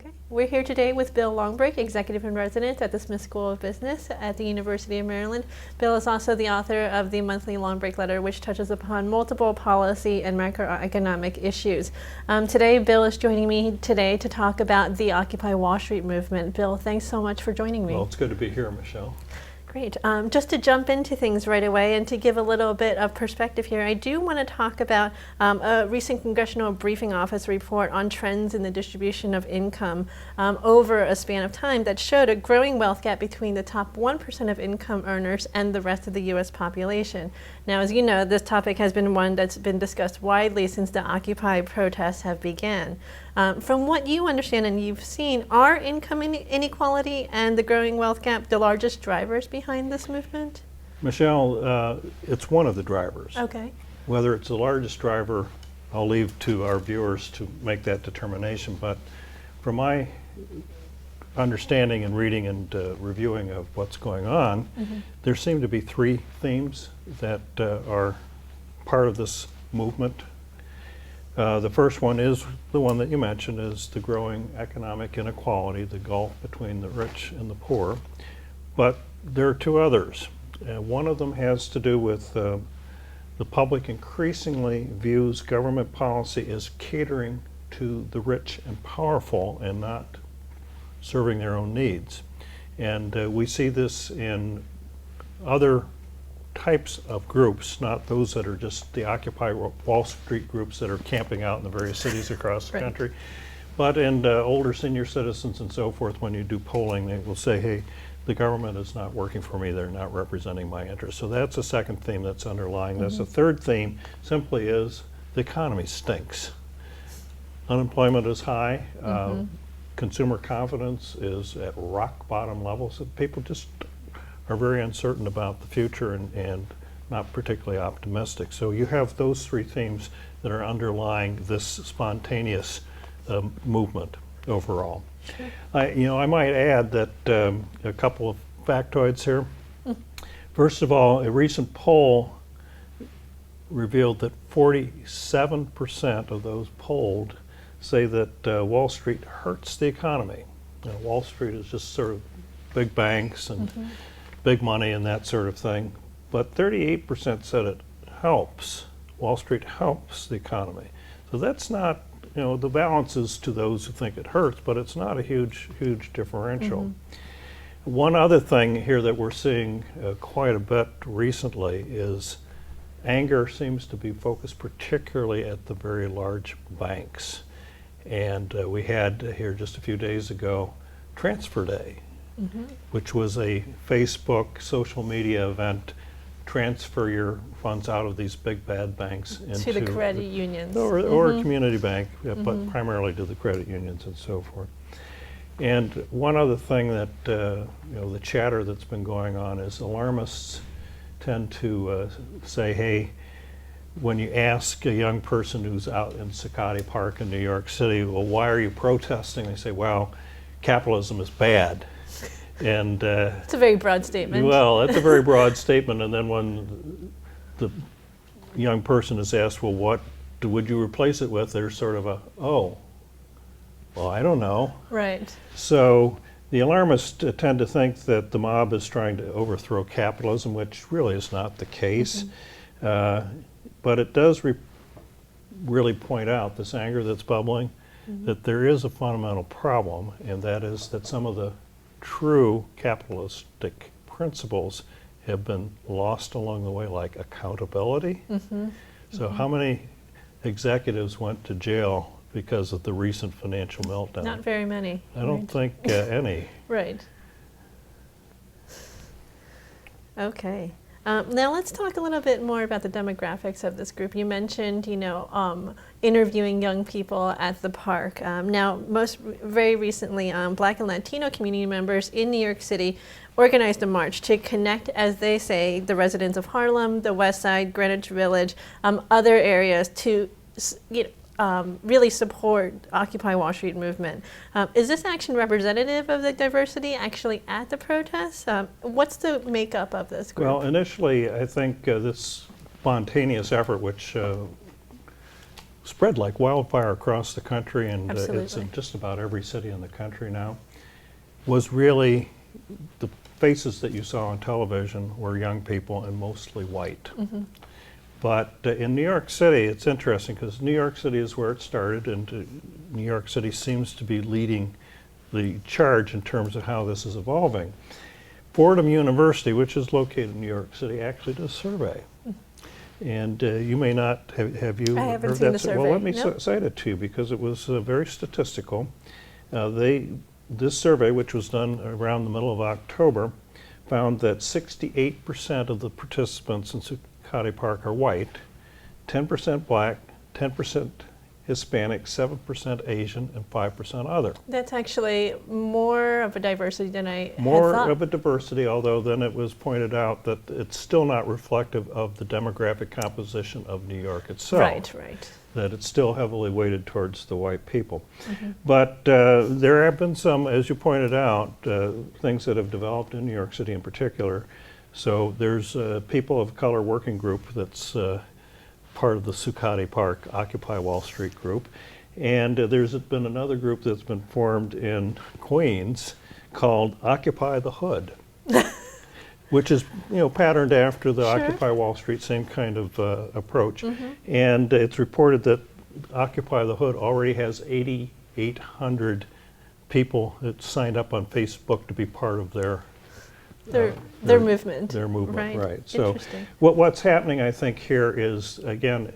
Okay. We're here today with Bill Longbrake, Executive in Residence at the Smith School of Business at the University of Maryland. Bill is also the author of the monthly Longbrake Letter, which touches upon multiple policy and macroeconomic issues. Today, Bill is joining me today to talk about the Occupy Wall Street movement. Bill, thanks so much for joining me. Well, it's good to be here, Michelle. Great. Just to jump into things right away and to give a little bit of perspective here, I do want to talk about a recent Congressional Briefing Office report on trends in the distribution of income over a span of time that showed a growing wealth gap between the top 1% of income earners and the rest of the U.S. population. Now, as you know, this topic has been one that's been discussed widely since the Occupy protests have began. From what you understand and you've seen, are income inequality and the growing wealth gap the largest drivers behind this movement? Michelle, it's one of the drivers. Okay. Whether it's the largest driver, I'll leave to our viewers to make that determination. But from my understanding and reading and reviewing of what's going on, there seem to be three themes that are part of this movement. The first one is the one that you mentioned, is the growing economic inequality, the gulf between the rich and the poor. But there are two others. One of them has to do with the public increasingly views government policy as catering to the rich and powerful and not serving their own needs. And we see this in other types of groups, not those that are just the Occupy Wall Street groups that are camping out in the various cities across the country, but in older senior citizens and so forth. When you do polling, they will say, hey, the government is not working for me, they're not representing my interests. So that's a second theme that's underlying this. A third theme simply is the economy stinks. Unemployment is high, consumer confidence is at rock bottom levels, so people just are very uncertain about the future and not particularly optimistic. So you have those three themes that are underlying this spontaneous movement overall. Sure. I might add that a couple of factoids here. First of all, a recent poll revealed that 47% of those polled say that Wall Street hurts the economy. Wall Street is just sort of big banks and big money and that sort of thing, but 38% said it helps. Wall Street helps the economy. So that's not, the balance is to those who think it hurts, but it's not a huge differential. One other thing here that we're seeing quite a bit recently is anger seems to be focused particularly at the very large banks. And we had here just a few days ago Transfer Day, which was a Facebook social media event. Transfer your funds out of these big bad banks into the credit unions or a community bank, but primarily to the credit unions and so forth. And one other thing that the chatter that's been going on is alarmists tend to say, hey, when you ask a young person who's out in Zuccotti Park in New York City, well, why are you protesting? They say, well, capitalism is bad. And it's a very broad statement. Well, it's a very broad statement. And then when the young person is asked, well, what would you replace it with? There's sort of a, oh, well, I don't know. Right. So the alarmists tend to think that the mob is trying to overthrow capitalism, which really is not the case. But it does really point out, this anger that's bubbling, that there is a fundamental problem, and that is that some of the true capitalistic principles have been lost along the way, like accountability. So how many executives went to jail because of the recent financial meltdown? Not very many. I don't think any. Right. Okay. Now let's talk a little bit more about the demographics of this group. You mentioned, interviewing young people at the park. Now, very recently, Black and Latino community members in New York City organized a march to connect, as they say, the residents of Harlem, the West Side, Greenwich Village, other areas to, really support Occupy Wall Street movement. Is this action representative of the diversity actually at the protests? What's the makeup of this group? Well, initially, I think this spontaneous effort, which spread like wildfire across the country, and it's Absolutely. in just about every city in the country now, was really the faces that you saw on television were young people and mostly white. But in New York City, it's interesting because New York City is where it started, and New York City seems to be leading the charge in terms of how this is evolving. Fordham University, which is located in New York City, actually does a survey. And you may not, have you I haven't heard seen that? the survey. Well, let me Nope. cite it to you because it was very statistical. This survey, which was done around the middle of October, found that 68% of the participants in Zuccotti Park are white, 10% black, 10% Hispanic, 7% Asian, and 5% other. That's actually more of a diversity than I had More thought. of a diversity, although then it was pointed out that it's still not reflective of the demographic composition of New York itself. Right, right. That it's still heavily weighted towards the white people. But there have been some, as you pointed out, things that have developed in New York City in particular. So there's a People of Color Working Group that's part of the Zuccotti Park Occupy Wall Street group. And there's been another group that's been formed in Queens called Occupy the Hood, which is patterned after the Sure. Occupy Wall Street, same kind of approach. And it's reported that Occupy the Hood already has 8,800 people that signed up on Facebook to be part of their movement. Their movement, right. So Interesting. what's happening, I think, here is, again,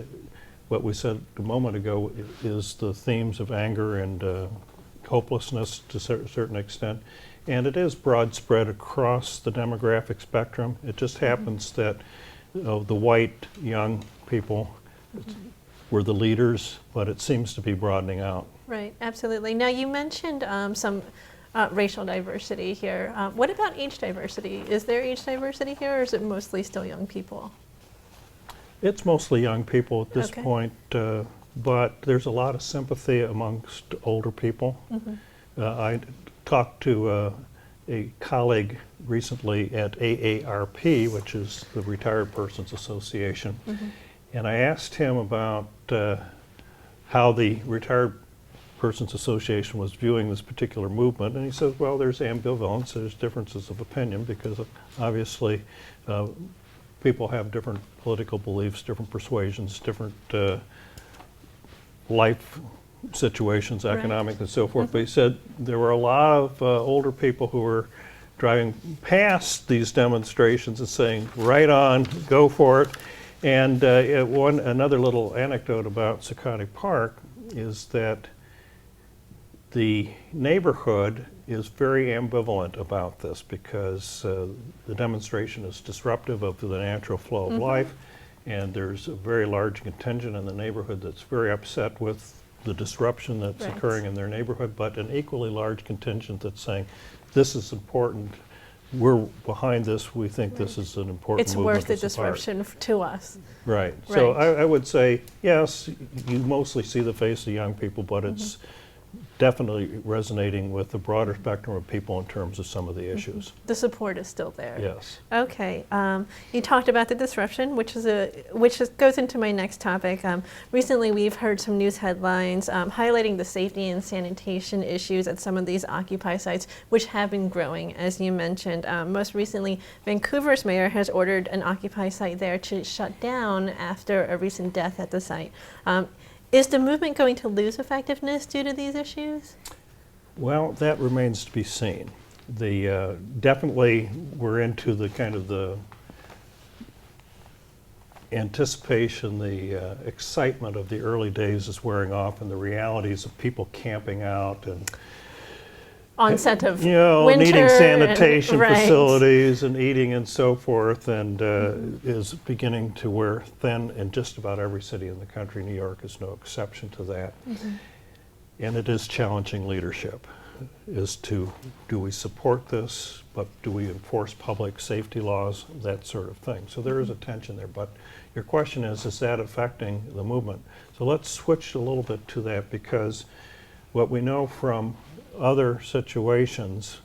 what we said a moment ago, is the themes of anger and hopelessness to a certain extent. And it is broad spread across the demographic spectrum. It just happens that the white young people were the leaders, but it seems to be broadening out. Right, absolutely. Now you mentioned some racial diversity here. What about age diversity? Is there age diversity here, or is it mostly still young people? It's mostly young people at this Okay. point, but there's a lot of sympathy amongst older people. I talked to a colleague recently at AARP, which is the Retired Persons Association, and I asked him about how the Retired Persons Association was viewing this particular movement, and he says, well, there's ambivalence, there's differences of opinion, because obviously people have different political beliefs, different persuasions, different life situations, economic and so forth. But he said there were a lot of older people who were driving past these demonstrations and saying, right on, go for it. And another little anecdote about Zuccotti Park is that the neighborhood is very ambivalent about this because the demonstration is disruptive of the natural flow of life, and there's a very large contingent in the neighborhood that's very upset with the disruption that's occurring in their neighborhood, but an equally large contingent that's saying, this is important, we're behind this, we think this is an important It's movement worth the to support. disruption to us. Right. So Right. I would say, yes, you mostly see the face of young people, but it's definitely resonating with the broader spectrum of people in terms of some of the issues. The support is still there. Yes. Okay. You talked about the disruption, which goes into my next topic. Recently, we've heard some news headlines highlighting the safety and sanitation issues at some of these Occupy sites, which have been growing, as you mentioned. Most recently, Vancouver's mayor has ordered an Occupy site there to shut down after a recent death at the site. Is the movement going to lose effectiveness due to these issues? Well, that remains to be seen. Definitely we're into the kind of the anticipation, the excitement of the early days is wearing off, and the realities of people camping out and Onset of needing winter sanitation and, facilities and eating and so forth, and is beginning to wear thin in just about every city in the country. New York is no exception to that. And it is challenging leadership as to, do we support this, but do we enforce public safety laws, that sort of thing. So there is a tension there, but your question is that affecting the movement? So let's switch a little bit to that, because what we know from other situations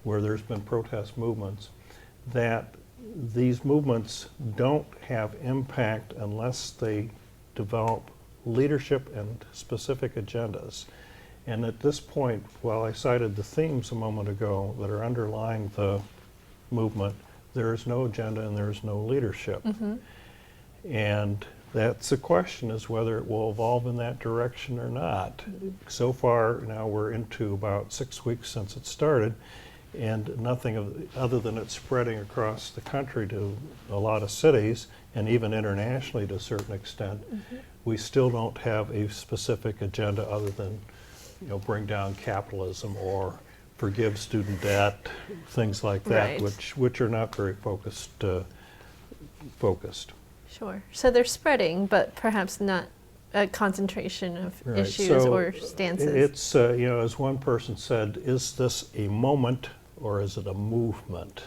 where there's been protest movements, that these movements don't have impact unless they develop leadership and specific agendas. And at this point, while I cited the themes a moment ago that are underlying the movement, there is no agenda and there is no leadership. And that's the question, is whether it will evolve in that direction or not. So far, now we're into about 6 weeks since it started, and nothing other than it's spreading across the country to a lot of cities, and even internationally to a certain extent. We still don't have a specific agenda other than, bring down capitalism or forgive student debt, things like that, Right. which are not very focused. Sure. So they're spreading, but perhaps not a concentration of Right. issues So or stances. It's, as one person said, is this a moment or is it a movement?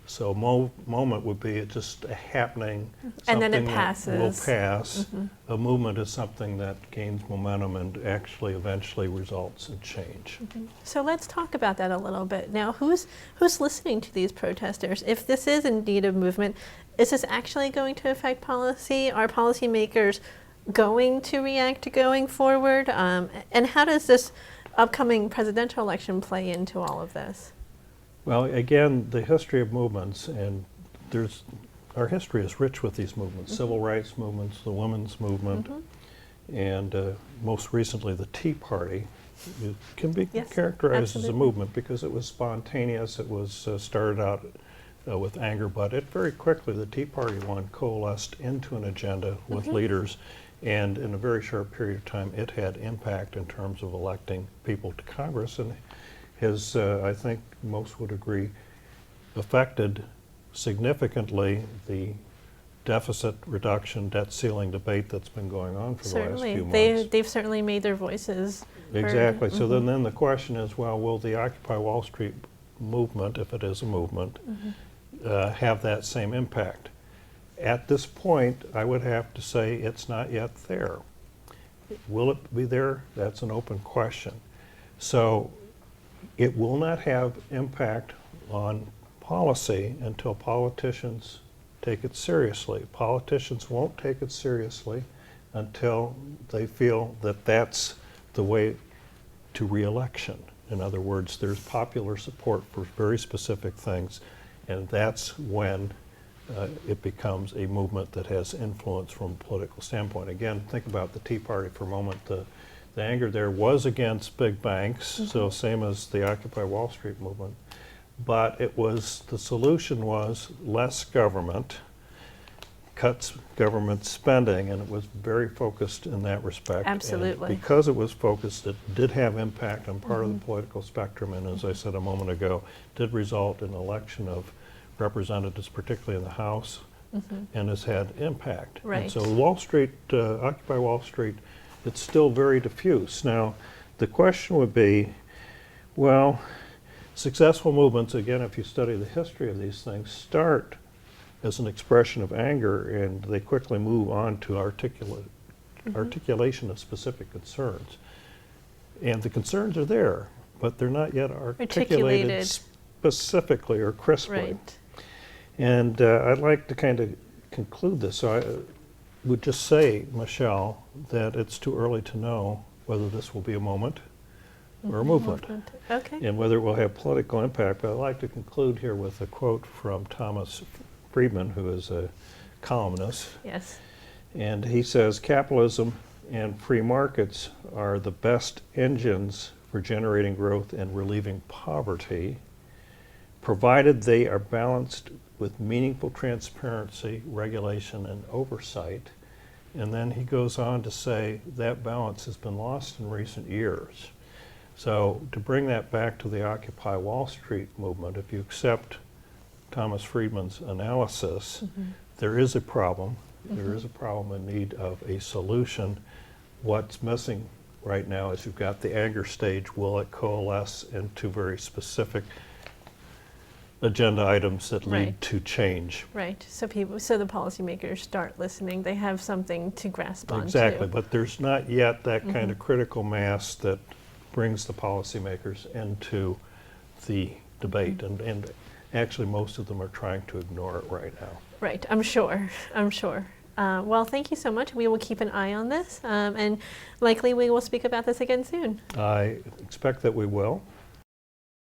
So moment would be just a happening, And then it something that will passes. pass. A movement is something that gains momentum and actually eventually results in change. So let's talk about that a little bit. Now, who's listening to these protesters? If this is indeed a movement, is this actually going to affect policy? Are policymakers going to react going forward? And how does this upcoming presidential election play into all of this? Well, again, the history of movements, and our history is rich with these movements, civil rights movements, the women's movement, and most recently the Tea Party. It can be Yes, characterized as a absolutely. movement because it was spontaneous. It was started out with anger, but it very quickly, the Tea Party one coalesced into an agenda with leaders, and in a very short period of time, it had impact in terms of electing people to Congress, and has, I think most would agree, affected significantly the deficit reduction, debt ceiling debate that's been going on for the last Certainly, few months. they've certainly made their voices heard. Exactly. So then the question is, well, will the Occupy Wall Street movement, if it is a movement, have that same impact? At this point, I would have to say it's not yet there. Will it be there? That's an open question. So it will not have impact on policy until politicians take it seriously. Politicians won't take it seriously until they feel that that's the way to re-election. In other words, there's popular support for very specific things, and that's when it becomes a movement that has influence from a political standpoint. Again, think about the Tea Party for a moment. The anger there was against big banks, so same as the Occupy Wall Street movement, but the solution was less government, cuts government spending, and it was very focused in that respect. Absolutely. And because it was focused, it did have impact on part of the political spectrum, and as I said a moment ago, did result in election of representatives, particularly in the House, and has had impact. Right. And so Wall Street, Occupy Wall Street, it's still very diffuse. Now, the question would be, well, successful movements, again, if you study the history of these things, start as an expression of anger, and they quickly move on to articulation of specific concerns. And the concerns are there, but they're not yet articulated specifically or crisply. Right. And I'd like to kind of conclude this. So I would just say, Michelle, that it's too early to know whether this will be a moment or a movement, Okay. and whether it will have political impact. But I'd like to conclude here with a quote from Thomas Friedman, who is a columnist. Yes. And he says, "Capitalism and free markets are the best engines for generating growth and relieving poverty, provided they are balanced with meaningful transparency, regulation, and oversight." And then he goes on to say that balance has been lost in recent years. So to bring that back to the Occupy Wall Street movement, if you accept Thomas Friedman's analysis, there is a problem. There is a problem in need of a solution. What's missing right now is you've got the anger stage. Will it coalesce into very specific agenda items that lead Right. to change? Right. So the policymakers start listening. They have something to grasp onto. Exactly, but there's not yet that kind of critical mass that brings the policymakers into the debate, and actually most of them are trying to ignore it right now. Right. I'm sure. Well, thank you so much. We will keep an eye on this, and likely we will speak about this again soon. I expect that we will.